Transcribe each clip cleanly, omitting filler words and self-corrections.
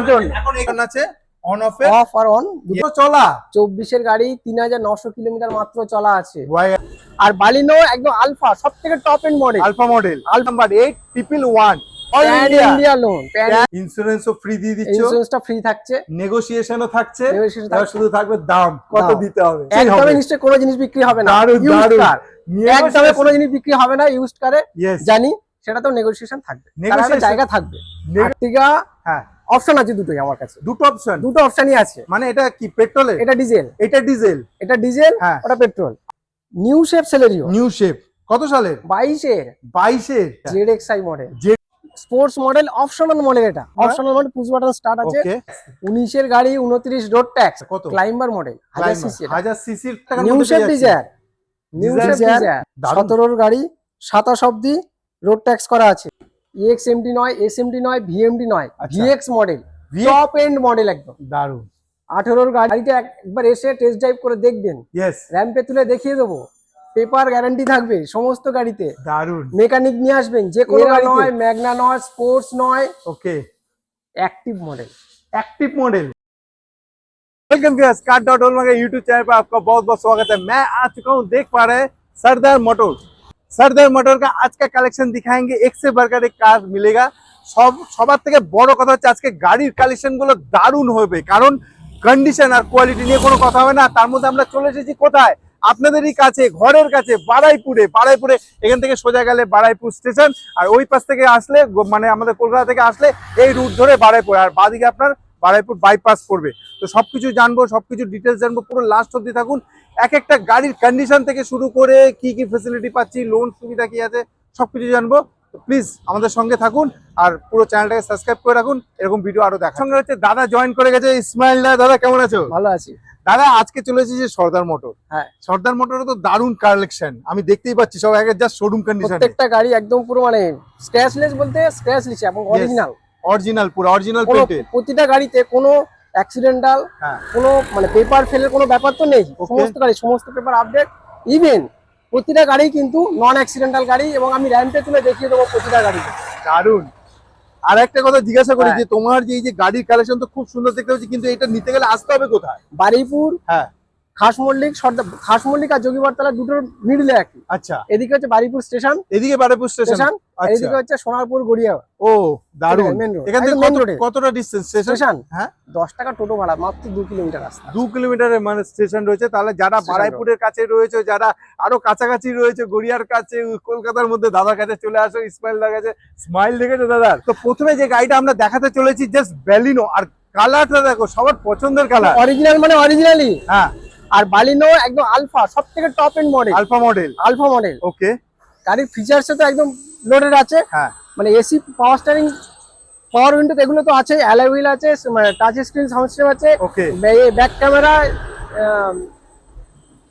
জন্য। এখন এখানে আছে অন অফ অফ আর অন দুটো চলা 24 এর গাড়ি 3900 কিলোমিটার মাত্র চলা আছে। আর বালিনো একদম আলফা, সবথেকে top end model, alpha model number 8111 all pan India India loan, pan ইন্স্যুরেন্সও ফ্রি দিয়ে দিচ্ছ, ইন্স্যুরেন্সটা ফ্রি থাকছে, নেগোসিয়েশনও থাকছে, Negotiation এবার থাকছে। শুধু থাকবে দাম কত দিতে হবে। একদমই নিশ্চয়ই কোনো জিনিস বিক্রি হবে না, দারুণ ইউজড দারুণ কার একদমই কোনো জিনিস বিক্রি হবে না ইউজড কারে, জানি সেটা তো নেগোসিয়েশন থাকবে, কারণ জায়গা থাকবে। আর্টিগা হ্যাঁ অপশন আছে দুটোই আমার কাছে, দুটো অপশন, দুটো অপশনই আছে। মানে এটা কি পেট্রোলে, এটা ডিজেল, এটা ডিজেল, এটা ডিজেল, হ্যাঁ ওটা petrol. New shape Celerio, new shape কত সালের? 22 এর 22 এর ZXi model, sports model, optional model. এটা optional model, push button start আছে। ওকে 19 এর গাড়ি, 29 রোড ট্যাক্স, কত? ক্লাইম্বার মডেল, 1000 সিসি, 1000 সিসির টাকা new shape Dzire, new shape Dzire 17 এর গাড়ি, 27 অবধি রোড ট্যাক্স করা আছে। EXMD নয়, SMD নয়, VMD নয়, VX model, top end model একদম দারুন। 18 এর গাড়িটা একবার এসে টেস্ট ড্রাইভ করে দেখবেন, ইয়েস র‍্যাম্পে তুলে দেখিয়ে দেবো, পেপার গ্যারান্টি থাকবে সমস্ত গাড়িতে। দারুন, মেকানিক নিয়ে আসবেন, যে কোনো গাড়ি নয়, ম্যাগনা নয়, স্পোর্টস নয়, okay active model, active model. Welcome viewers, car.all के YouTube चैनल पर आपका बहुत बहुत स्वागत है। मैं आ चुका हूँ, देख पा रहे हैं सरदार मोटर। सरदार मोटर का आज का कलेक्शन दिखाएंगे, एक से बढ़कर एक कार मिलेगा। সবার থেকে বড় কথা হচ্ছে আজকে গাড়ির কালেকশন গুলো দারুণ হবে, কারণ কন্ডিশন আর কোয়ালিটি নিয়ে কোনো কথা হবে না। তার মধ্যে আমরা চলে এসেছি কোথায়? আপনাদেরই কাছে, ঘরের কাছে, বারাইপুরে। এখান থেকে সোজা গেলে বারাইপুর স্টেশন, আর ওই পাশ থেকে আসলে মানে আমাদের কলকাতা থেকে আসলে এই রুট ধরে বারাইপুর, আর বাদিকে আপনার বারাইপুর বাইপাস পড়বে। তো সবকিছু জানবো, সবকিছু ডিটেলস জানবো, পুরো লাস্ট অব্দি থাকুন। এক একটা গাড়ির কন্ডিশন থেকে শুরু করে কি কি ফেসিলিটি পাচ্ছি, লোন সুবিধা কি আছে, সবকিছু জানবো। প্লিজ আমাদের সঙ্গে থাকুন আর পুরো চ্যানেলটাকে সাবস্ক্রাইব করে রাখুন, এরকম ভিডিও আরো দেখার সঙ্গে হচ্ছে দাদা জয়েন করে গেছে, ইসমাইল দা। দাদা কেমন আছো? ভালো আছি দাদা। আজকে চলে এসেছি সর্দার মোটর। হ্যাঁ, সর্দার মোটরে তো দারুণ কালেকশন আমি দেখতেই পাচ্ছি, সব আগে জাস্ট শোরুম কন্ডিশন, প্রত্যেকটা গাড়ি একদম পুরো মানে স্ক্র্যাচলেস, বলতে স্ক্র্যাচলেস এবং অরিজিনাল, পুরো অরিজিনাল পেন্টেড। প্রতিটা গাড়িতে কোনো অ্যাক্সিডেন্টাল, কোনো মানে পেপার ফেলের কোনো ব্যাপার তো নেই। সমস্ত গাড়ি, সমস্ত পেপার আপডেট। ইভেন প্রতিটা গাড়ি কিন্তু নন অ্যাক্সিডেন্টাল গাড়ি, এবং আমি র‍্যাম্পে তুলে দেখিয়ে দেবো প্রতিটা গাড়িতে। দারুণ। আর একটা কথা জিজ্ঞাসা করি, যে তোমার যে এই যে গাড়ির কালেকশন তো খুব সুন্দর দেখতে হচ্ছে, কিন্তু এটা নিতে গেলে আসতে হবে কোথায়? বারুইপুর, হ্যাঁ, খাস মল্লিক আর যোগীবরতলা দুটোর মিডলে একই। আচ্ছা, এদিকে হচ্ছে বারুইপুর স্টেশন, এদিকে বারুইপুর স্টেশন, এদিকে হচ্ছে সোনারপুর গড়িয়া। ও দারুণ। এখান থেকে কতটা ডিসটেন্স স্টেশন? হ্যাঁ, 10 টাকা টোটো ভাড়া, মাত্র 2 কিলোমিটার রাস্তা। 2 কিলোমিটারের মানে স্টেশন রয়েছে। তাহলে যারা বারুইপুরের কাছে রয়েছে, যারা আরো কাছাকাছি রয়েছে, গড়িয়ার কাছে, কলকাতার মধ্যে, দাদার কাছে চলে আসো, ইসমাইল দার কাছে। স্মাইল দেখেছো দাদার? তো প্রথমে যে গাড়িটা আমরা দেখাতে চলেছি জাস্ট ব্যালিনো, আর কালারটা দেখো, সবার পছন্দের কালার, অরিজিনাল মানে অরিজিনালি। হ্যাঁ, আর বালিনো একদম আলফা, সবথেকে top end model, alpha model. Okay, গাড়ির ফিচারস তো একদম লোডেড আছে। হ্যাঁ, মানে AC, power steering, power window, এগুলো তো আছে, অ্যালয় হুইল আছে, মানে টাচ স্ক্রিন সাউন্ড সিস্টেম আছে, ওকে, ব্যাক ক্যামেরা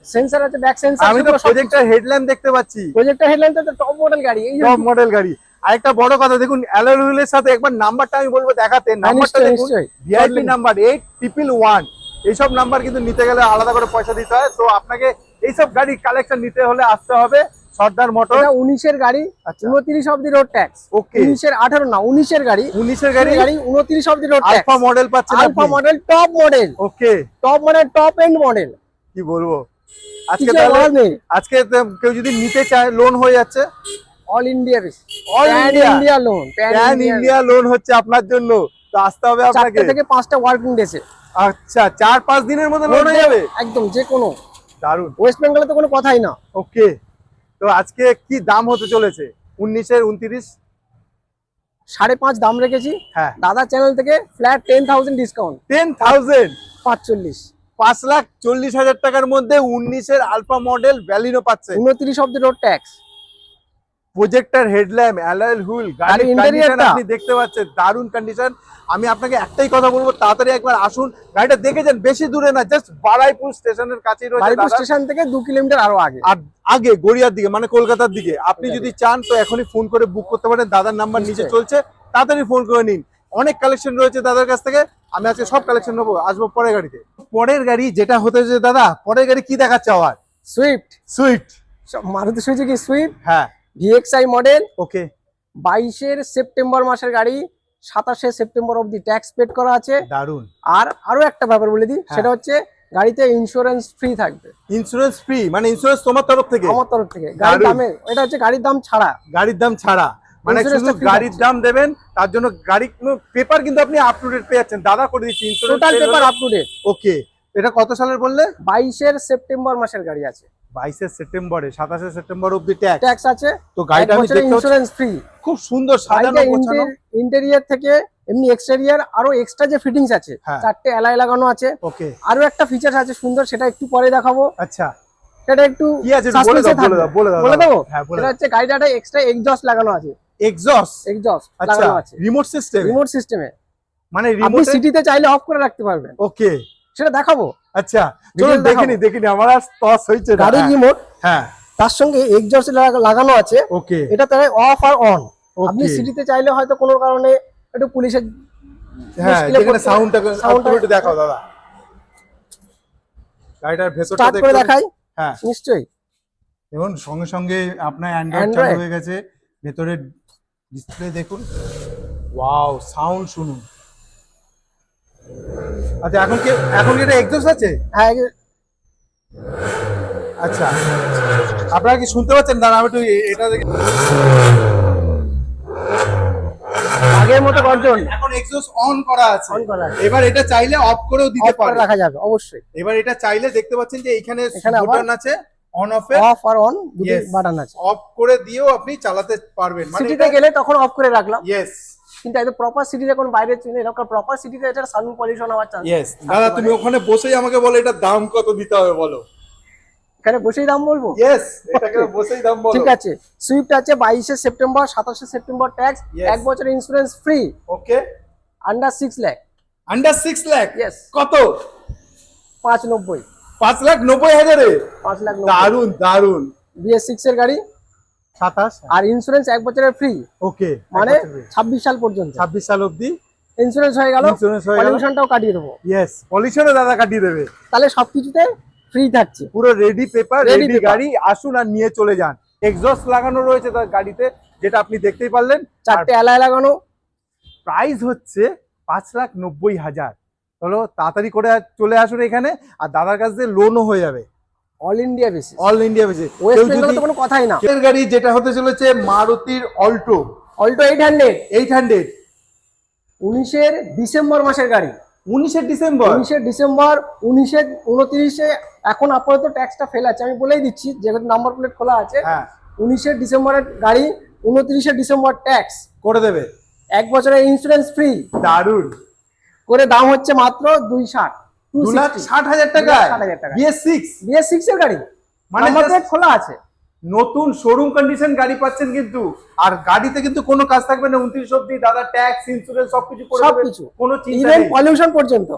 সেন্সর আছে, ব্যাক সেন্সর। আমি তো প্রজেক্টর হেডল্যাম্প দেখতে পাচ্ছি। প্রজেক্টর হেডল্যাম্প তো টপ মডেল গাড়ি, এই টপ মডেল গাড়ি। আরেকটা বড় কথা দেখুন, অ্যালয় হুইলের সাথে একবার নাম্বারটা আমি বলবো দেখাতে। নাম্বারটা দেখুন, ভিআইপি নাম্বার 8111। এইসব নাম্বার কিন্তু নিতে গেলে আলাদা করে পয়সা দিতে হয়। তো আপনাকে এইসব গাড়ি কালেকশন নিতে হলে আসতে হবে সর্দার মোটর। 19 এর গাড়ি, 29 অবধি রোড ট্যাক্স। ওকে, 19 এর 18 না, 19 এর গাড়ি, 29 অবধি রোড ট্যাক্স। আলফা মডেল পাচ্ছেন, আলফা মডেল, টপ মডেল। ওকে, টপ মানে টপ এন্ড মডেল। কি বলবো আজকে কেউ যদি নিতে চায়, লোন হয়ে যাচ্ছে all India loan, pan India loan হচ্ছে আপনার জন্য। তো আসতে হবে আপনাকে 4 থেকে 5টা ওয়ার্কিং ডেসে। আচ্ছা, 4-5 দিনের মধ্যে লোন হয়ে যাবে একদম, যে কোনো। দারুন। ওয়েস্ট বেঙ্গলে তো কোনো কথাই না। ওকে, তো আজকে কি দাম হতে চলেছে? 19 এর 29 5.5 দাম রেখেছি। হ্যাঁ, দাদা চ্যানেল থেকে ফ্ল্যাট 10,000 ডিসকাউন্ট। 10,000 540, 5,40,000 টাকার মধ্যে 19 এর আলফা মডেল ভ্যালিনো পাচ্ছে। 29 অবধি road tax, projector headlamp, alloy wheel, গাড়ির কন্ডিশন আপনি দেখতে পাচ্ছেন, দারুণ কন্ডিশন। আমি আপনাকে একটাই কথা বলবো, তাড়াতাড়ি একবার আসুন, গাড়িটা দেখে যান। বেশি দূরে না, জাস্ট বারুইপুর স্টেশনের কাছেই রয়েছে। বারুইপুর স্টেশন থেকে 2 কিলোমিটার আরো আগে, আর আগে গড়িয়ার দিকে, মানে কলকাতার দিকে। আপনি যদি চান তো এখনই ফোন করে বুক করতে পারেন, দাদার নাম্বার নিচে চলছে, তাড়াতাড়ি ফোন করে নিন। অনেক কালেকশন রয়েছে দাদার কাছ থেকে। আমি আজকে সব কালেকশন নেবো, আসবো পরের গাড়িতে। পরের গাড়ি যেটা হতে হচ্ছে দাদা, পরের গাড়ি কি দেখাচ্ছে? আবার সুইফট, মারুতি সুজুকি সুইফট, হ্যাঁ, VXi মডেল। ওকে, 22 এর সেপ্টেম্বর মাসের গাড়ি, 27শে সেপ্টেম্বর অবধি ট্যাক্স পেড করা আছে। দারুন। আর আরো একটা ব্যাপার বলে দিই, হ্যাঁ। সেটা হচ্ছে গাড়িতে ইন্স্যুরেন্স ফ্রি থাকবে। ইন্স্যুরেন্স ফ্রি মানে ইন্স্যুরেন্স তোমার তরফ থেকে? আমার তরফ থেকে। গাড়ির দারুণ। দামে, এটা হচ্ছে গাড়ির দাম ছাড়া। গাড়ির দাম ছাড়া মানে Insurance শুধু টা free গাড়ির থাকছে। দাম দেবেন, তার জন্য গাড়ি পেপার কিন্তু আপনি আপ টু ডেট পেয়ে যাচ্ছেন। দাদা করে দিচ্ছি insurance total paper up to date. Okay. এটা কত সালের বললে? 22 সেপ্টেম্বর মাসের গাড়ি আছে। 22 সেপ্টেম্বরে 27 সেপ্টেম্বর অবধি ট্যাক্স। ট্যাক্স আছে। তো গাড়িটা আমি দেখতে পাচ্ছি ইন্স্যুরেন্স ফ্রি। খুব সুন্দর সাজানো গোছানো। ইন্টেরিয়র থেকে এমনি এক্সটেরিয়র আরো এক্সট্রা যে ফিটিংস আছে, হ্যাঁ। 4টে অ্যালয় লাগানো আছে। ওকে। আরো একটা ফিচার আছে সুন্দর, সেটা একটু পরে দেখাবো। আচ্ছা সেটা একটু কি আছে বলে দাও বলে দেবো। হ্যাঁ বলে এটা দাও। হচ্ছে গাড়িটাতে এক্সট্রা এক্সজস্ট লাগানো আছে। এক্সজস্ট আচ্ছা লাগানো আছে রিমোট সিস্টেম। রিমোট সিস্টেমে মানে আপনি রিমোট সিটিতে চাইলে অফ করে রাখতে পারবেন। ওকে সেটা দেখাবো। আচ্ছা চলো Detail দেখিনি আমার আর টস হইছে না। গাড়ির রিমোট, হ্যাঁ তার সঙ্গে এক্সজস্ট লাগানো আছে। ওকে। এটা তাহলে অফ আর অন। আপনি ওকে। সিটিতে চাইলে হয়তো কোনো কারণে একটু পুলিশের হ্যাঁ মুশকিলে যেখানে পড়তে- সাউন্ডটা সাউন্ডটা- একটু দেখাও দাদা। গাড়িটার ভেতরটা স্টার্ট করে দেখাই। হ্যাঁ নিশ্চয়ই। দেখুন সঙ্গে সঙ্গে আপনার অ্যান্ড্রয়েড চালু Android? হয়ে গেছে। ভেতরে ডিসপ্লে দেখুন, ওয়াও সাউন্ড শুনুন। আচ্ছা এখন কি এটা এক্সজস্ট আছে? হ্যাঁ, আচ্ছা আপনারা কি শুনতে পাচ্ছেন? দাঁড়া আমি একটু এটা দেখে। আগের মতো গর্জন এখন এক্সজস্ট অন করা আছে। অন করা আছে। এবার এটা চাইলে অফ করেও দিতে অফ করে পারে। রাখা যাবে অবশ্যই। এবার এটা চাইলে দেখতে পাচ্ছেন যে এখানে এখানে আবার বাটন আছে অন অফ এর। অফ আর অন দুটো Yes. বাটন আছে। অফ করে দিয়েও আপনি চালাতে পারবেন। মানে সিটিতে গেলে তখন অফ করে রাখলাম, ইয়েস কিন্তু একদম প্রপার সিটিতে কোন বাইরে চলে এরকম প্রপার সিটিতে এটা সাউন্ড পলিউশন হওয়ার চান্স। ইয়েস। দাদা তুমি ওখানে বসেই আমাকে বলো এটা দাম কত দিতে হবে বলো। এখানে বসেই দাম বলবো। ইয়েস এটাকে বসেই দাম বলো। ঠিক আছে। সুইফট আছে 22 সেপ্টেম্বর, 27 সেপ্টেম্বর ট্যাক্স, Yes. 1 বছরের insurance free, okay. Under 6 lakh. Under 6 lakh? Yes. কত? 590। 5,90,000 5 লাখ। দারুন দারুন। BS6 এর গাড়ি 27 আর ইন্স্যুরেন্স 1 বছরের ফ্রি, ওকে। মানে 26 সাল পর্যন্ত 26 সাল অবধি ইন্স্যুরেন্স হয়ে গেল। Insurance হয়ে গেল। পলিউশনটাও কাটিয়ে দেবো। ইয়েস পলিউশনও দাদা কাটিয়ে দেবে। তাহলে সবকিছুতে ফ্রি থাকছে। পুরো ready paper Ready ready paper। গাড়ি, আসুন আর নিয়ে চলে যান। এক্সজস্ট লাগানো রয়েছে তার গাড়িতে, যেটা আপনি দেখতেই পারলেন। 4টে অ্যালয় লাগানো। প্রাইস হচ্ছে 5,90,000। চলো তাড়াতাড়ি করে চলে আসুন এখানে, আর দাদার কাছ থেকে লোনও হয়ে যাবে all India basis. All India বেসে। ওয়েস্ট বেঙ্গলে তো কোনো কথাই না। এর গাড়ি যেটা হতে চলেছে মারুতির অল্টো অল্টো 800 800 19 ডিসেম্বর মাসের গাড়ি। 19 ডিসেম্বর 19 ডিসেম্বর 29 এখন আপাতত ট্যাক্সটা ফেল আছে, আমি বলেই দিচ্ছি যেহেতু নাম্বার প্লেট খোলা আছে। হ্যাঁ 19 ডিসেম্বরের গাড়ি, 29 ডিসেম্বর ট্যাক্স, করে দেবে। 1 বছরের ইন্স্যুরেন্স ফ্রি দারুন। করে দাম হচ্ছে মাত্র 260। 2,60,000 টাকা 2,60,000 টাকা। BS6 BS6 এর গাড়ি, মানে নাম্বার just প্লেট খোলা আছে। নতুন শোরুম কন্ডিশন গাড়ি পাচ্ছেন কিন্তু। আর গাড়িতে কিন্তু কোনো কাজ থাকবে না 29 অবধি। দাদা ট্যাক্স ইন্স্যুরেন্স সবকিছু করে দেবে, সবকিছু। কোনো চিন্তা ইভেন নেই। পলিউশন পর্যন্ত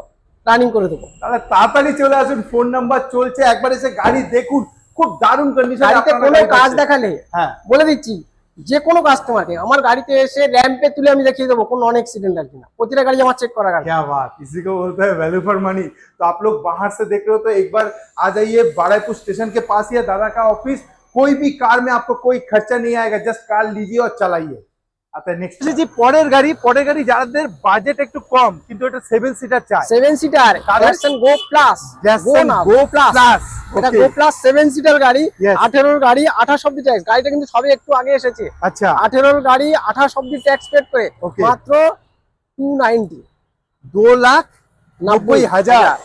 রানিং করে দেবো। তাহলে তাড়াতাড়ি চলে আসুন, ফোন নাম্বার চলছে, একবার এসে গাড়ি দেখুন। খুব দারুণ কন্ডিশন। গাড়িতে কোনো কাজ দেখালে হ্যাঁ বলে দিচ্ছি, যে কোনো কাস্টমারকে আমার গাড়িতে এসে র্যাম্পে তুলে আমি দেখিয়ে দেবো কোন নন অ্যাক্সিডেন্টাল কিনা। প্রতিটা গাড়ি আমার চেক করা গাড়ি। क्या बात, इसी को बोलते हैं वैल्यू फॉर मनी। तो आप लोग बाहर से देख रहे हो तो एक बार आ जाइए बाराईपुर स्टेशन के पास ही है दादा का ऑफिस। कोई भी कार में आपको कोई खर्चा नहीं आएगा, जस्ट कार लीजिए और चलाइए। আচ্ছা নেক্সট যে পরের গাড়ি যাদের বাজেট একটু কম কিন্তু এটা 7 সিটার চাই। 7 সিটার তাদের- গ্যাসন গো প্লাস। Jackson না Go প্লাস। Plus, এটা okay. গো প্লাস 7 সিটার গাড়ি। Yes. 18 এর গাড়ি 28 অব্দি ট্যাক্স। গাড়িটা কিন্তু সবে একটু আগে এসেছে। আচ্ছা 18 এর গাড়ি 28 অব্দি ট্যাক্স পেড করে Okay. মাত্র 290। 2,90,000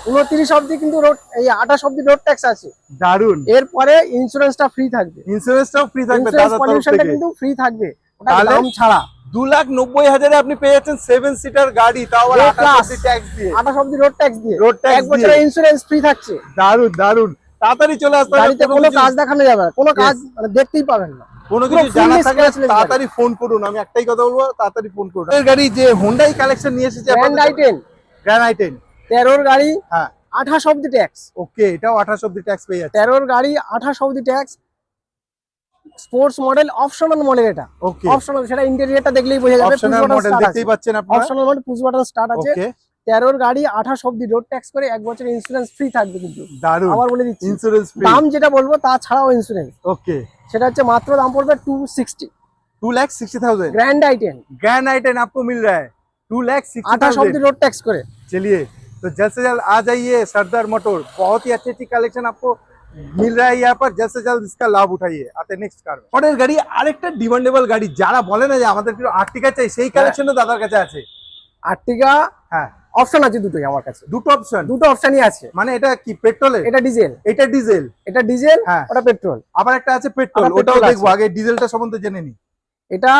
29 অব্দি কিন্তু রোড, এই 28 অব্দি রোড ট্যাক্স আছে। দারুন। এরপরে ইন্স্যুরেন্সটা ফ্রি থাকবে। ইন্স্যুরেন্সটাও ফ্রি থাকবে ইন্স্যুরেন্স দাদার তরফ পলিউশনটা থেকে। কিন্তু ফ্রি থাকবে, ওটা তাহলে? দাম ছাড়া। 2,90,000 আপনি পেয়ে যাচ্ছেন 7 সিটার গাড়ি, তাও আবার Go 28 Plus। ট্যাক্স দিয়ে। 28 অব্দি রোড ট্যাক্স দিয়ে। Road tax 1 বছরের দিয়ে। ইন্স্যুরেন্স ফ্রি থাকছে। দারুন দারুন। তাড়াতাড়ি চলে আসতে হবে। গাড়িতে কোনো কাজ দেখানো যাবে না, কোনো কাজ মানে দেখতেই পাবেন না। কোনো পুরো কিছু জানা fully থাকলে scratchless তাড়াতাড়ি ফোন করুন। আমি একটাই কথা বলবো, তাড়াতাড়ি ফোন করুন। এর গাড়ি যে হোন্ডাই কালেকশন নিয়ে এসেছে গ্র্যান্ড আইটেন গ্র্যান্ড আইটেন 13 এর গাড়ি হ্যাঁ 28 অব্দি ট্যাক্স। ওকে, এটাও 28 অবধি ট্যাক্স পেয়ে যাচ্ছে। 13 এর গাড়ি 28 অব্দি tax. Sports model, optional model, এটা ওকে অপশনাল, সেটা ইন্টেরিয়রটা দেখলেই বোঝা যাবে। অপশনাল মডেল দেখতেই পাচ্ছেন আপনারা। Optional model push button start আছে। ওকে 13 এর গাড়ি 28 অব্দি রোড ট্যাক্স করে 1 বছরের ইন্স্যুরেন্স ফ্রি থাকবে কিন্তু। দারুন। আবার বলে দিচ্ছি, ইন্স্যুরেন্স ফ্রি। দাম যেটা বলবো তা ছাড়াও ইন্স্যুরেন্স, ওকে সেটা হচ্ছে মাত্র দাম পড়বে 260। 2,60,000 ग्रैंड आई10 ग्रैंड आई10 आपको मिल रहा है 28 ऑब्दी 2,60,000। रोड टैक्स करे। चलिए तो जल्द से जल्द आ जाइए सरदार मोटर, बहुत ही अच्छी कलेक्शन आपको मिल रहा है यहाँ पर, जल्द से जल्द इसका लाभ उठाइए। आते नेक्स्ट कार পরের গাড়ি, আরেকটা ডিমান্ডেবল গাড়ি, যারা বলে না যে আমাদের একটু আর্টিকা চাই, সেই কালেকশনও দাদার কাছে আছে। আর্টিকা হ্যাঁ অপশন আছে দুটোই আমার কাছে, দুটো অপশন, দুটো অপশনই আছে। মানে এটা কি পেট্রোলের? এটা ডিজেল, এটা ডিজেল, এটা ডিজেল, হ্যাঁ ওটা পেট্রোল। আবার একটা আছে পেট্রোল, আবার ওটাও পেট্রোল দেখবো। আছে। আগে ডিজেলটা সম্বন্ধে জেনে নি। এটা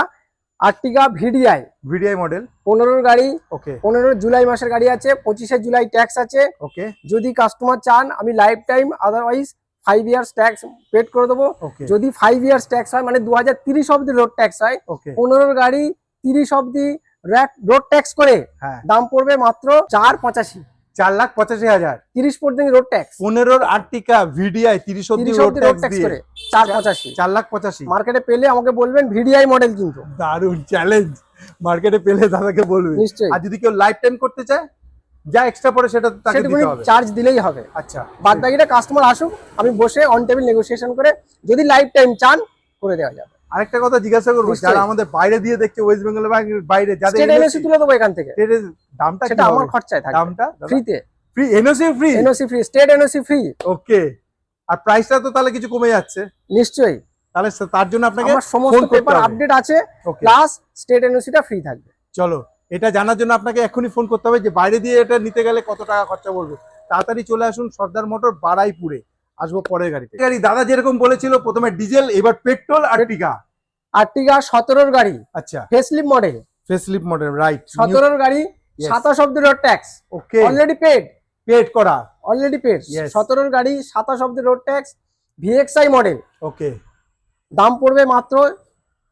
আর্টিকা ভিডিআই ভিডিআই মডেল, 15 গাড়ি, ওকে 15 জুলাই মাসের গাড়ি আছে, 25 জুলাই ট্যাক্স আছে। ওকে যদি কাস্টমার চান আমি lifetime, otherwise 5 years tax paid করে দেবো। ওকে যদি 5 ইয়ার্স ট্যাক্স হয় মানে 2030 অব্দি রোড ট্যাক্স হয়, ওকে 15 গাড়ি 30 অব্দি রোড ট্যাক্স করে হ্যাঁ দাম পড়বে মাত্র 485। 4,85,000। 30 পর্যন্ত রোড ট্যাক্স, 15 আর্টিকা ভিডিআই 30 অব্দি 30 রোড অব্দি রোড ট্যাক্স ট্যাক্স দিয়ে করে 485। 4,85,000। মার্কেটে পেলে আমাকে বলবেন ভিডিআই মডেল কিন্তু। দারুন চ্যালেঞ্জ, মার্কেটে পেলে দাদাকে বলবে। নিশ্চয়ই। আর যদি কেউ লাইফ টাইম করতে চায়, যা এক্সট্রা পড়ে সেটা তাকে সেটুকুনি দিতে হবে। চার্জ দিলেই হবে। আচ্ছা বাদ বাকিটা কাস্টমার আসুক, আমি বসে অন টেবিল নেগোসিয়েশন করে যদি লাইফ টাইম চান করে দেওয়া যাবে। আরেকটা কথা জিজ্ঞাসা করবো, নিশ্চয়ই। যারা আমাদের বাইরে দিয়ে দেখছে, ওয়েস্ট বেঙ্গলের বাইরে, যাদের স্টেট এনওসি তুলে দেবো এখান থেকে, দামটা সেটা আমার খরচায় থাকবে, দামটা ফ্রিতে। Free NOC free, NOC free, state NOC free. Okay. আর প্রাইসটা তো তাহলে কিছু কমে যাচ্ছে, নিশ্চয়ই। তাহলে তার জন্য আপনাকে আমার সমস্ত ফোন করতে পেপার হবে। আপডেট আছে, ওকে প্লাস স্টেট এনওসিটা ফ্রি থাকবে। চলো, এটা জানার জন্য আপনাকে এখনই ফোন করতে হবে যে বাইরে দিয়ে এটা নিতে গেলে কত টাকা খরচা পড়বে। তাড়াতাড়ি চলে আসুন সর্দার মোটর, বারাইপুরে। আসবো পরের গাড়িতে। গাড়ি দাদা যেরকম বলেছিল, প্রথমে ডিজেল, এবার পেট্রোল আর্টিকা। আর্টিকা 17 গাড়ি, আচ্ছা facelift model, facelift model, right. 17 গাড়ি, 27 অব্দি road tax okay already paid, paid করা, অলরেডি পেড। Yes. 17 গাড়ি, 27 অব্দি road tax, VXI model, okay দাম পড়বে মাত্র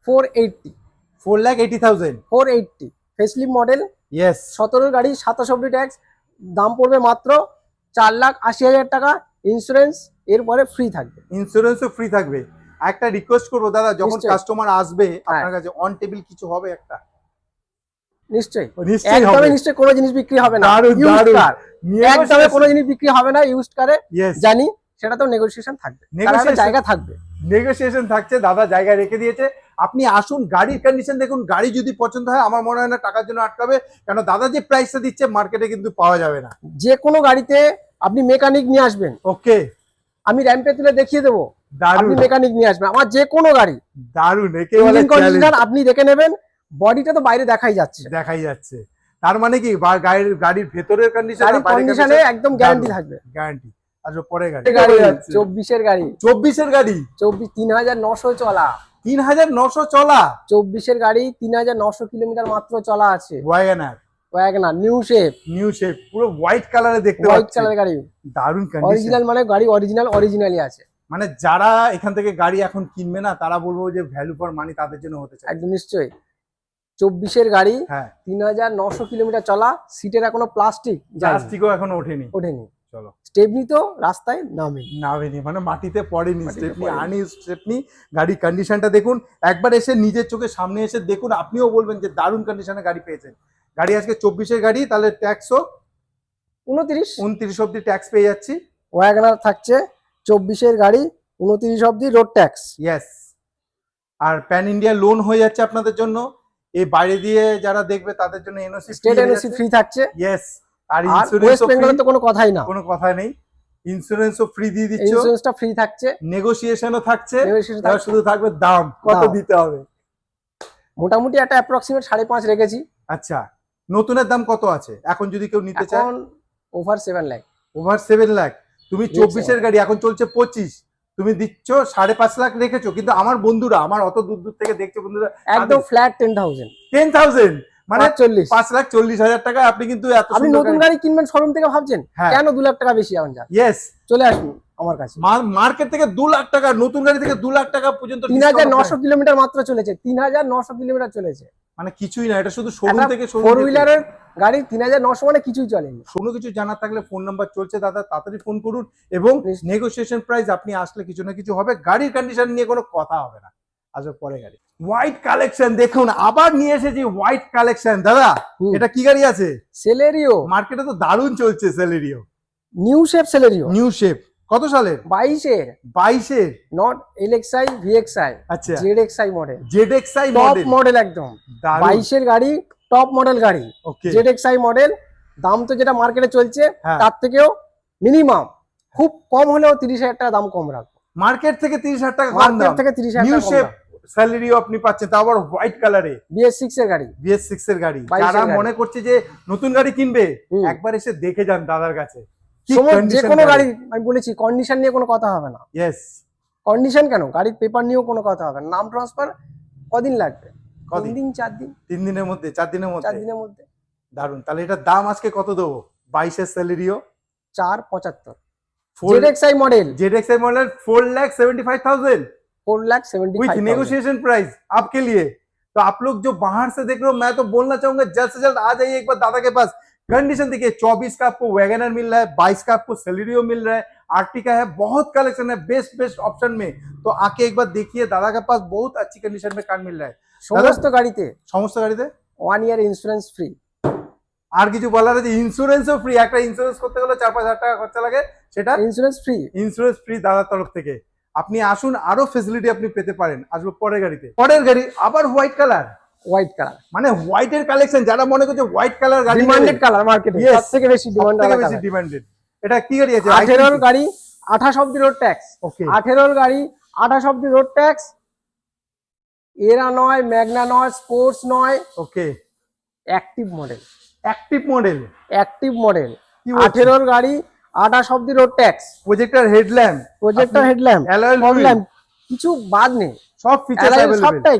480। 4,80,000। 480 ফেসলিপ মডেল, ইয়েস 17 গাড়ি, 27 অব্দি ট্যাক্স, দাম পড়বে মাত্র 4,80,000 টাকা। ইন্স্যুরেন্স এরপরে ফ্রি থাকবে। ইন্স্যুরেন্সও ফ্রি থাকবে। একটা রিকোয়েস্ট করবো দাদা, যখন নিশ্চয়ই। কাস্টমার আসবে হ্যাঁ। আপনার কাছে, অন টেবিল কিছু হবে একটা? নিশ্চয়ই, নিশ্চয়ই হবে। একদমই নিশ্চয়ই, কোনো জিনিস বিক্রি হবে না। দারুণ, Used দারুণ। car, একদমই কোনো জিনিস বিক্রি হবে না ইউজড কারে, ইয়েস জানি। সেটা তো নেগোসিয়েশন থাকবে, তার একটা জায়গা থাকবে। নেগোসিয়েশন থাকছে, দাদা জায়গা রেখে দিয়েছে। আপনি আসুন, গাড়ির কন্ডিশন দেখুন, গাড়ি যদি পছন্দ হয়, আমার মনে হয় না টাকার জন্য আটকাবে, কেন দাদা যে প্রাইসটা দিচ্ছে মার্কেটে কিন্তু পাওয়া যাবে না। যে কোনো গাড়িতে আপনি মেকানিক নিয়ে আসবেন, ওকে আমি র্যাম্পে তুলে দেখিয়ে দেবো, দারুণ আপনি মেকানিক নিয়ে আসবেন। আমার যে কোনো গাড়ি দারুণ, একেবারে ইঞ্জিন কন্ডিশনার challenge। আপনি দেখে নেবেন, বডিটা তো বাইরে দেখাই যাচ্ছে, দেখাই যাচ্ছে। তার মানে কি গাড়ির ভেতরের কন্ডিশন, গাড়ির কন্ডিশনে একদম গ্যারান্টি থাকবে। গ্যারান্টি। আচ্ছা পরের গাড়ি, গাড়ি 24 গাড়ি, 24 গাড়ি, 3,900 চলা, 3,900 চলা, 24 গাড়ি, 3,900 কিলোমিটার মাত্র চলা আছে। WagonR, WagonR new shape, new shape, পুরো হোয়াইট কালারে দেখতে হোয়াইট পাচ্ছি। কালার গাড়ি, দারুণ কন্ডিশন। অরিজিনাল মানে গাড়ি অরিজিনালি আছে। মানে যারা এখান থেকে গাড়ি এখন কিনবে না, তারা বলবো যে ভ্যালু ফর মানি তাদের জন্য হতে চায়। একদম নিশ্চয়ই। 24 গাড়ি, হ্যাঁ 3,900 কিলোমিটার চলা, সিটের এখনো প্লাস্টিক প্লাস্টিকও এখনো ওঠেনি। ওঠেনি, চলো স্টেপনি তো রাস্তায় নামেনি, নামেনি, মানে মাটিতে পড়েনি, মাটিতে স্টেপনি পড়েনি। আনি স্টেপনি। গাড়ির কন্ডিশনটা দেখুন, একবার এসে নিজের চোখে সামনে এসে দেখুন, আপনিও বলবেন যে দারুণ কন্ডিশনে গাড়ি পেয়েছেন। গাড়ি আজকে 24 গাড়ি, তাহলে ট্যাক্সও 29 অব্দি ট্যাক্স পেয়ে যাচ্ছি। ওয়াগনার থাকছে 24 গাড়ি, 29 অব্দি রোড ট্যাক্স। ইয়েস। আর প্যান ইন্ডিয়া লোন হয়ে যাচ্ছে আপনাদের জন্য। এই বাইরে দিয়ে যারা দেখবে তাদের জন্য এনওসি, স্টেট এনওসি ফ্রি থাকছে। ইয়েস। আর আর ইন্স্যুরেন্সও ওয়েস্ট ফ্রি, বেঙ্গলে তো কোনো কথাই না, কোনো কথা নেই। ইন্স্যুরেন্সও ফ্রি দিয়ে দিচ্ছ, ইন্স্যুরেন্সটা ফ্রি থাকছে, নেগোসিয়েশনও থাকছে। negotiation এবার থাকছে। শুধু থাকবে দাম, কত দাম। দিতে হবে। মোটামুটি একটা অ্যাপ্রক্সিমেট 5.5 রেখেছি। আচ্ছা, নতুনের দাম কত আছে এখন যদি কেউ নিতে চায়? এখন ওভার 7 লাখ। ওভার 7 লাখ। তুমি 24 গাড়ি, এখন চলছে 25, তুমি দিচ্ছ 5.5 লাখ রেখেছো। কিন্তু আমার বন্ধুরা, আমার অত দূর দূর থেকে দেখছো বন্ধুরা, একদম ফ্ল্যাট 10,000, 10,000 মানে 40। 5,40,000 টাকা আপনি কিন্তু এত আপনি সুন্দর নতুন গাড়ি কিনবেন শোরুম থেকে, ভাবছেন হ্যাঁ। কেন 2 লাখ টাকা বেশি এখন যান, ইয়েস, চলে আসুন আমার কাছে। মার্কেট থেকে 2 লাখ টাকা, নতুন গাড়ি থেকে 2 লাখ টাকা পর্যন্ত 3,900 কিলোমিটার মাত্র চলেছে, 3,900 কিলোমিটার চলেছে। মানে কিছুই না, এটা শুধু শোরুম থেকে ফোর শোরুম। হুইলারের গাড়ি 3,900 মানে কিছুই চলেনি। কোনো কিছু জানার থাকলে ফোন নাম্বার চলছে দাদা, তাড়াতাড়ি ফোন করুন। এবং নিশ্চয়ই। নেগোসিয়েশন প্রাইস আপনি আসলে কিছু না কিছু হবে, গাড়ির কন্ডিশন নিয়ে কোনো কথা হবে না। আসলে পরে গাড়ি হোয়াইট কালেকশন দেখুন, আবার নিয়ে এসেছি হোয়াইট কালেকশন। দাদা হুম। এটা কি গাড়ি আছে? সেলেরিও, মার্কেটে তো দারুণ চলছে Celerio, new shape Celerio, new shape. কত সালের? 22-এর 22-এর। নট LXi VXi, আচ্ছা, ZXi model, ZXi top model. Model একদম। দারুণ। 22-এর গাড়ি, টপ মডেল গাড়ি, ওকে। ZXi model. দাম তো যেটা মার্কেটে চলছে হ্যাঁ। তার থেকেও মিনিমাম খুব কম হলেও 30,000 টাকা দাম কম রাখবো। মার্কেট থেকে 30,000 টাকা কম মার্কেট দাম। থেকে 30,000 নিউ টাকা কম শেপ দাম। স্যালারিও আপনি পাচ্ছেন, তাও আবার হোয়াইট কালারে। BS6 এর গাড়ি, BS6 এর গাড়ি। 22 যারা এর গাড়ি। মনে করছে যে নতুন গাড়ি কিনবে, হুম। একবার এসে দেখে যান দাদার কাছে। কি যে condition কোনো গাড়ি, আমি বলেছি কন্ডিশন নিয়ে কোনো কথা হবে না। ইয়েস। কন্ডিশন কেন, গাড়ির পেপার নিয়েও কোনো কথা হবে না। নাম ট্রান্সফার কদিন লাগবে? কদিন? 3 দিন 4 দিন, 3 দিনের মধ্যে, 4 দিনের 4 মধ্যে। দিনের মধ্যে। দারুন। তাহলে এটার দাম আজকে কত দেবো? 22 এর স্যালারিও 475। ZXi model, ZXi model 4,75,000 4,75,000 with negotiation price आपके लिए। तो आप लोग जो बाहर से देख रहे हो, मैं तो बोलना चाहूंगा जल्द से जल्द आ जाइए एक बार दादा के पास। कंडीशन देखिए, 24 का आपको वैगनर मिल रहा है, 22 का आपको सेलेरियो मिल रहा है, आर्टिका है, बहुत कलेक्शन है बेस्ट ऑप्शन में। तो आके एक बार देखिए, दादा के पास बहुत अच्छी कंडीशन में कार मिल रहा है। সমস্ত গাড়িতে সমস্ত গাড়িতে 1 ইয়ার ইন্স্যুরেন্স ফ্রি। আর কিছু বলার আছে? ইন্স্যুরেন্সও ফ্রি। একটা ইন্স্যুরেন্স করতে গেলে 4-5 হাজার টাকা খরচা লাগে, সেটা ইন্স্যুরেন্স ফ্রি। ইন্স্যুরেন্স ফ্রি দাদার তরফ থেকে। আপনি আসুন, আরো ফেসিলিটি আপনি পেতে পারেন। আসবো পরের গাড়িতে। পরের গাড়ি আবার হোয়াইট কালার, হোয়াইট কালার, মানে হোয়াইট এর কালেকশন। যারা মনে করছে হোয়াইট কালার গাড়ি ডিমান্ডেড কালার মার্কেটে, Yes, সবথেকে বেশি ডিমান্ড সবথেকে করা বেশি কালার। ডিমান্ডেড। এটা কি গাড়ি আছে? 18 এর গাড়ি, 28 অব্দি রোড ট্যাক্স। ওকে। 18 এর গাড়ি, 28 অব্দি রোড ট্যাক্স। এরা নয়, ম্যাগনা নয়, স্পোর্টস নয়, okay. Active model. Active model. Active model, কি বলছেন? 18 এর গাড়ি, 28 অব্দি road tax. Projector headlamp, projector headlamp, alloy problem কিছু বাদ নেই, সব ফিচার্স Alloy अवेलेबल। সবটাই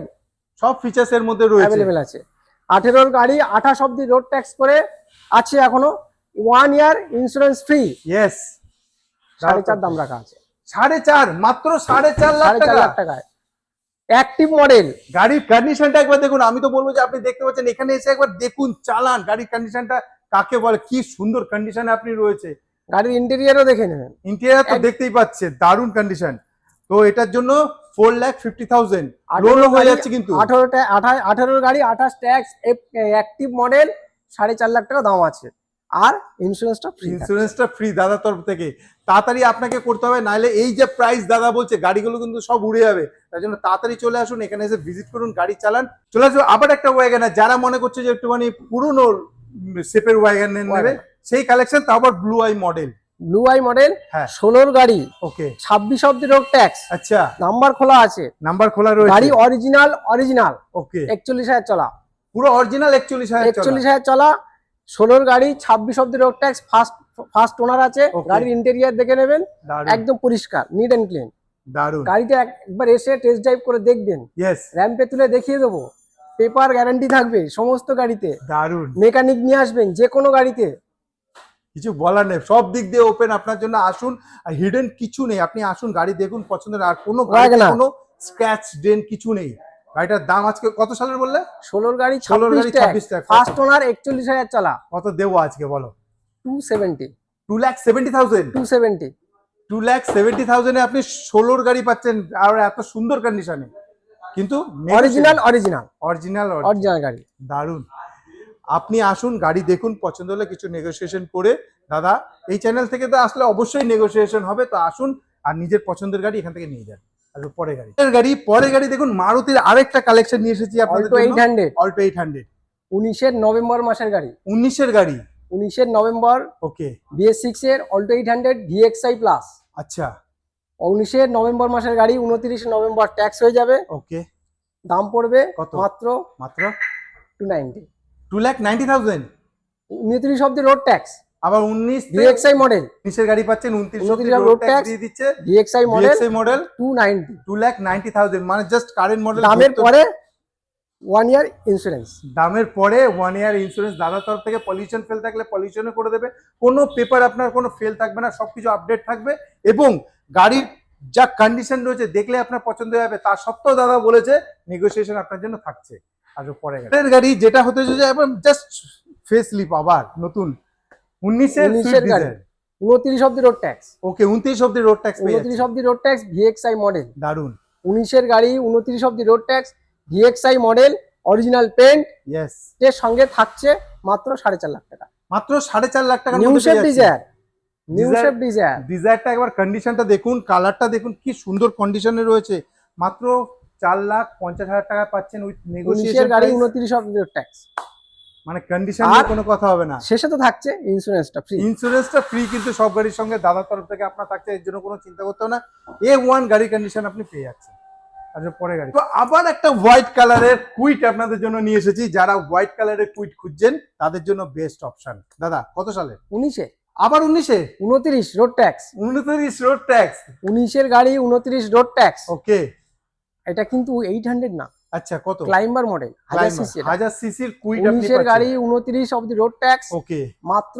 সব ফিচার্স এর মধ্যে রয়েছে। অ্যাভেলেবেল আছে। 18 এর গাড়ি, 28 অব্দি রোড ট্যাক্স করে আছে এখনো। 1 ইয়ার ইন্স্যুরেন্স ফ্রি। ইয়েস। 4.5 দাম রাখা আছে। 4.5, মাত্র 4.5 লাখ 4.5 টাকা। লাখ টাকায় অ্যাক্টিভ মডেল। গাড়ির কন্ডিশনটা একবার দেখুন। আমি তো বলবো যে আপনি দেখতে পাচ্ছেন, এখানে এসে একবার দেখুন, চালান গাড়ির কন্ডিশনটা কাকে বলে, কি সুন্দর কন্ডিশনে আপনি রয়েছে। গাড়ির ইন্টেরিয়রও দেখে নেবেন। ইন্টেরিয়র তো দেখতেই পাচ্ছেন, দারুণ কন্ডিশন। তো এটার জন্য 4,50,000 লোনও হয়ে যাচ্ছে কিন্তু। 18 গাড়ি, 28 ট্যাক্স, অ্যাক্টিভ মডেল, 4.5 লাখ টাকা দাম আছে। আর ইন্স্যুরেন্সটা ফ্রি। ইন্স্যুরেন্সটা ফ্রি দাদার তরফ থেকে। তাড়াতাড়ি আপনাকে করতে হবে, নাহলে এই যে প্রাইস দাদা বলছে, গাড়িগুলো কিন্তু সব উড়ে যাবে। তার জন্য তাড়াতাড়ি চলে আসুন, এখানে এসে ভিজিট করুন, গাড়ি চালান। চলে আসুন আবার একটা ওয়াগনার। যারা মনে করছে যে একটুখানি পুরনো শেপের ওয়াগনার নেবে, সেই কালেকশন, তা আবার blue eye model. Blue eye model, হ্যাঁ। 16 গাড়ি, ওকে। 26 অব্দি রোড ট্যাক্স, আচ্ছা, নাম্বার খোলা আছে, নাম্বার খোলা রয়েছে। গাড়ি অরিজিনাল ওকে। 41,000 চলা, পুরো অরিজিনাল 41,000 চলা। 41,000 চলা। 16 গাড়ি, 26 অব্দি রোড ট্যাক্স, ফার্স্ট ওনার আছে। Okay. গাড়ির ইন্টেরিয়র দেখে নেবেন, দারুণ। একদম পরিষ্কার, নিট এন্ড ক্লিন। দারুণ। গাড়িতে একবার এসে টেস্ট ড্রাইভ করে দেখবেন, ইয়েস। র্যাম্পে তুলে দেখিয়ে দেবো, পেপার গ্যারান্টি থাকবে সমস্ত গাড়িতে। দারুণ। মেকানিক নিয়ে আসবেন যে কোনো গাড়িতে, কিছু বলার নেই, সব দিক দিয়ে ওপেন আপনার জন্য। আসুন, আর হিডেন কিছু নেই। আপনি আসুন, গাড়ি দেখুন, পছন্দের। আর কোনো গাড়িতে Wagoner। কোনো স্ক্র্যাচ ডেন্ট কিছু নেই। গাড়িটার দাম আজকে কত সালের বললে? 16 গাড়ি, 16 গাড়ি, 26 26 ট্যাক্স। ফার্স্ট ওনার, 41,000 চলা। কত দেবো আজকে বলো? 270, 2,70,000। 270। 2,70,000 এ আপনি 16 গাড়ি পাচ্ছেন, আর এত সুন্দর কন্ডিশনে, কিন্তু অরিজিনাল অরিজিনাল গাড়ি। দারুণ। আপনি আসুন, গাড়ি দেখুন, পছন্দ হলে কিছু নেগোসিয়েশন করে, দাদা এই চ্যানেল থেকে তো আসলে অবশ্যই নেগোসিয়েশন হবে। তো আসুন, আর নিজের পছন্দের গাড়ি এখান থেকে নিয়ে যান। আর পরের গাড়ি দেখুন, মারুতির আরেকটা কালেকশন নিয়ে এসেছি আপনাদের অল্টো জন্য। 800, অল্টো 800, 19 নভেম্বর মাসের গাড়ি। 19-এর গাড়ি। 19 নভেম্বর, ওকে। BS6 এর অল্টো 800 VXi প্লাস। আচ্ছা। 19 নভেম্বর মাসের গাড়ি, 29 নভেম্বর ট্যাক্স হয়ে যাবে। ওকে। দাম পড়বে কত? মাত্র 290। 2,90,000। 29 অব্দি রোড ট্যাক্স। আবার 19 VXi মডেল, 19-এর গাড়ি পাচ্ছেন, 29 29 রোড road ট্যাক্স tax, দিয়ে দিচ্ছে। VXi model, VXi model 290। 2,90,000, মানে জাস্ট কারেন্ট মডেল। দামের পরে 1 ইয়ার ইন্স্যুরেন্স। দামের পরে 1 ইয়ার ইন্স্যুরেন্স দাদার তরফ থেকে। পলিউশন ফেল থাকলে পলিউশনও করে দেবে, কোনো পেপার আপনার কোনো ফেল থাকবে না, সবকিছু আপডেট থাকবে। এবং গাড়ির যা কন্ডিশন রয়েছে দেখলে আপনার পছন্দ হয়ে যাবে। তার সত্ত্বেও দাদা বলেছে নেগোসিয়েশন আপনার জন্য থাকছে। আর পরে গাড়ি যেটা হতে চলেছে জাস্ট ফেস লিপ, আবার নতুন 19-এর গাড়ি, 29 অব্দি রোড ট্যাক্স। ওকে। 29 অব্দি রোড ট্যাক্স পেয়ে 29 অব্দি রোড ট্যাক্স, VXi মডেল। দারুন। 19 গাড়ি, 29 অব্দি road tax, VXi model, original paint yes. এর সঙ্গে থাকছে মাত্র 4.5 লাখ টাকা। মাত্র 4.5 লাখ টাকা। New shape Dzire, new shape Dzire. ডিজায়ারটা একবার কন্ডিশনটা দেখুন, কালারটা দেখুন, কি সুন্দর কন্ডিশনে রয়েছে। মাত্র 4,50,000 টাকা পাচ্ছেন উইথ 19 নেগোসিয়েশন গাড়ি, প্রাইস। 29 of road tax. মানে কন্ডিশন নিয়ে কোনো কথা হবে না। শেষে তো থাকছে ইন্স্যুরেন্সটা ফ্রি। ইন্স্যুরেন্সটা ফ্রি কিন্তু সব গাড়ির সঙ্গে দাদার তরফ থেকে আপনার থাকছে, এর জন্য কোনো চিন্তা করতে হবে না। A1 গাড়ির কন্ডিশন আপনি পেয়ে যাচ্ছেন। আচ্ছা, পরে গাড়ি তো আবার একটা হোয়াইট কালারের কুইট আপনাদের জন্য নিয়ে এসেছি। যারা হোয়াইট কালারের কুইট খুঁজছেন তাদের জন্য বেস্ট অপশন। দাদা কত সালে? 19-এ। আবার 19-এ? 29 রোড ট্যাক্স। 29 road tax. 19-এর গাড়ি 29 রোড ট্যাক্স। ওকে, এটা কিন্তু 800 না। আচ্ছা, কত? Climber model, 1000 CC. 1000 সিসির কুইট আপনি 19-এর গাড়ি 29 অফ দি রোড ট্যাক্স। ওকে, মাত্র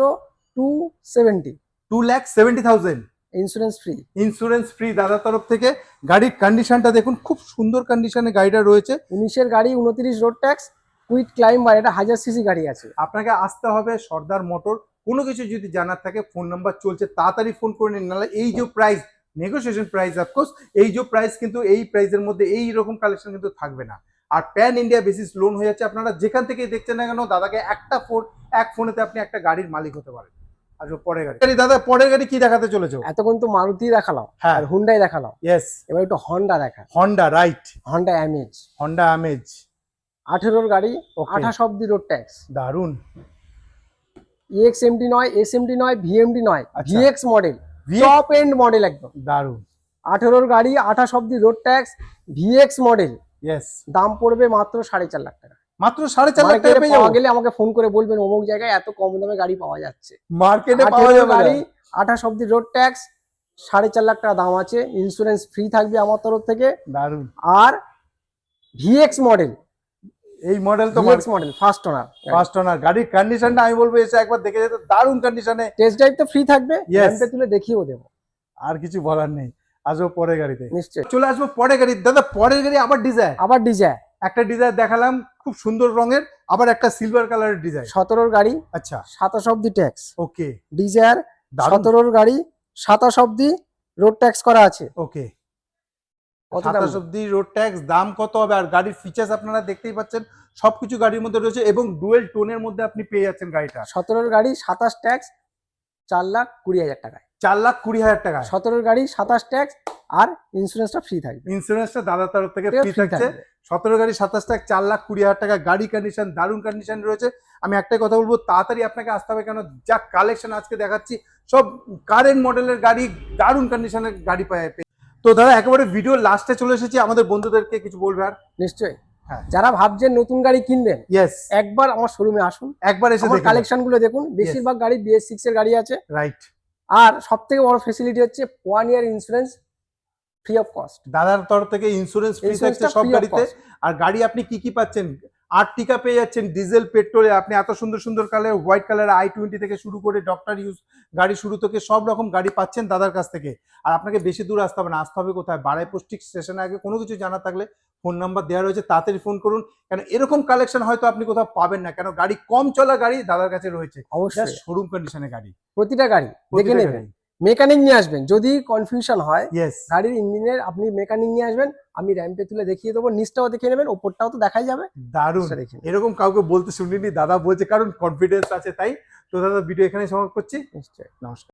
270। 2,70,000 ইন্স্যুরেন্স ফ্রি। ইন্স্যুরেন্স ফ্রি দাদার তরফ থেকে। গাড়ির কন্ডিশনটা দেখুন, খুব সুন্দর কন্ডিশনে গাড়িটা রয়েছে। 19-এর গাড়ি 29 রোড ট্যাক্স, কুইট ক্লাইম্বার। এটা 1000 সিসি গাড়ি আছে। আপনাকে আসতে হবে সর্দার মোটর। কোনো কিছু যদি জানার থাকে, ফোন নাম্বার চলছে, তাড়াতাড়ি ফোন করে নিন। নাহলে এই যে প্রাইস, নেগোসিয়েশন প্রাইস অফকোর্স, এই যে প্রাইস কিন্তু এই প্রাইসের মধ্যে এই রকম কালেকশন কিন্তু থাকবে না। আর প্যান ইন্ডিয়া বেসিস লোন হয়ে যাচ্ছে। আপনারা যেখান থেকেই দেখছেন না কেন, দাদাকে এক ফোনেতে আপনি একটা গাড়ির মালিক হতে পারেন। আর পরের গাড়ি দাদা, পরের গাড়ি কি দেখাতে চলেছো? এতক্ষণ তো মারুতি দেখালাম, হ্যাঁ, আর হুন্ডাই দেখালাম। ইয়েস, এবার একটু হন্ডা দেখা। Honda, right, Honda Amaze. Honda Amaze 18-এর গাড়ি, Okay. 28 off the road tax. দারুন। EXMD নয়, SMD নয়, VMD নয়, আচ্ছা। VX model, top end model একদম। দারুন। 18-এর গাড়ি, 28 off the road tax, VX model. Yes, দাম পড়বে মাত্র 4.5 লাখ টাকা। মাত্র 4.5 লাখ টাকা মার্কেটে পেয়ে পাওয়া যাবো। গেলে আমাকে ফোন করে বলবেন অমুক জায়গায় এত কম দামে গাড়ি পাওয়া যাচ্ছে। মার্কেটে পাওয়া 18-এর যাবে গাড়ি, না। 28 off the road tax, 4.5 lakh টাকা দাম আছে। ইন্স্যুরেন্স ফ্রি থাকবে আমার তরফ থেকে। দারুন। আর VX মডেল, এই মডেল তো VX model first owner. First owner. গাড়ির কন্ডিশনটা আমি বলবো এসে একবার দেখে যেতে, দারুন কন্ডিশনে। টেস্ট ড্রাইভ তো ফ্রি থাকবে, Yes. র্যাম্পে তুলে দেখিয়েও দেবো। আর কিছু বলার নেই। আসবো পরের গাড়িতে। নিশ্চয়ই। চলে আসবো পরের গাড়ি। দাদা পরের গাড়ি আবার ডিজাইন। আবার ডিজায়ার। একটা ডিজাইন দেখালাম খুব সুন্দর রঙের, আবার একটা সিলভার কালারের ডিজাইন। 17-এর গাড়ি, আচ্ছা, 27 of the tax. Okay, desire দারুন। 17-এর গাড়ি, 27 অফ দি রোড ট্যাক্স করা আছে। ওকে, কত দাম? 27 অব্দি রোড ট্যাক্স। দাম কত হবে? আর গাড়ির ফিচার্স আপনারা দেখতেই পাচ্ছেন, সবকিছু গাড়ির মধ্যে রয়েছে এবং ডুয়েল টোনের মধ্যে আপনি পেয়ে যাচ্ছেন গাড়িটা। 17-এর গাড়ি 27 ট্যাক্স, 4,20,000 টাকায়। 4,20,000 টাকা। 17-এর গাড়ি 27 ট্যাক্স, আর ইন্স্যুরেন্সটা ফ্রি থাকবে। ইন্স্যুরেন্সটা দাদার তরফ থেকে এটাও ফ্রি free থাকছে। থাকবে। 17 গাড়ি 27 টাকা, 4,20,000 টাকা। গাড়ি কন্ডিশন দারুণ কন্ডিশন রয়েছে। আমি একটাই কথা বলবো, তাড়াতাড়ি আপনাকে আসতে হবে, কেন যা কালেকশন আজকে দেখাচ্ছি সব কারেন্ট মডেলের গাড়ি, দারুণ কন্ডিশনের গাড়ি পায়। তো দাদা একেবারে ভিডিও লাস্টে চলে এসেছি, আমাদের বন্ধুদেরকে কিছু বলবে আর? নিশ্চয়ই। হ্যাঁ। যারা ভাবছেন নতুন গাড়ি কিনবেন, ইয়েস, একবার আমার শোরুমে আসুন, একবার এসে আমার দেখুন। কালেকশন গুলো দেখুন। বেশিরভাগ গাড়ি BS6 এর গাড়ি আছে। রাইট। আর সব থেকে বড় ফেসিলিটি হচ্ছে 1 ইয়ার ইন্স্যুরেন্স ফ্রি অফ কস্ট। দাদার তরফ থেকে ইন্স্যুরেন্স ফ্রি থাকছে ইন্স্যুরেন্সটা সব free of গাড়িতে। cost। আর গাড়ি আপনি কি কি পাচ্ছেন? আর্টিকা পেয়ে যাচ্ছেন ডিজেল পেট্রোলে। আপনি এত সুন্দর সুন্দর কালার, হোয়াইট কালার i20 থেকে শুরু করে ডক্টর ইউজ গাড়ি শুরু থেকে সব রকম গাড়ি পাচ্ছেন দাদার কাছ থেকে। আর আপনাকে বেশি দূর আসতে হবে না। আসতে হবে কোথায়? বারাইপুর স্টেশনে। আগে কোনো কিছু জানা থাকলে ফোন নাম্বার দেওয়া রয়েছে, তাড়াতাড়ি ফোন করুন। কেন এরকম কালেকশন হয়তো আপনি কোথাও পাবেন না, কেন গাড়ি কম চলা গাড়ি দাদার কাছে রয়েছে। অবশ্যই শোরুম কন্ডিশনের গাড়ি, প্রতিটা গাড়ি দেখে প্রতিটা নেবেন। গাড়ি। মেকানিক নিয়ে আসবেন, যদি কনফিউশন হয় ইয়েস, গাড়ির ইঞ্জিনের, আপনি মেকানিক নিয়ে আসবেন, আমি র্যাম্পে তুলে দেখিয়ে দেবো। নিচটাও দেখে নেবেন, ওপরটাও তো দেখাই যাবে। দারুণ। সেটা দেখে নিন। এরকম কাউকে বলতে শুনিনি, দাদা বলছে, কারণ কনফিডেন্স আছে তাই। তো দাদা ভিডিও এখানে সমাপ্ত করছি। নিশ্চয়ই। নমস্কার।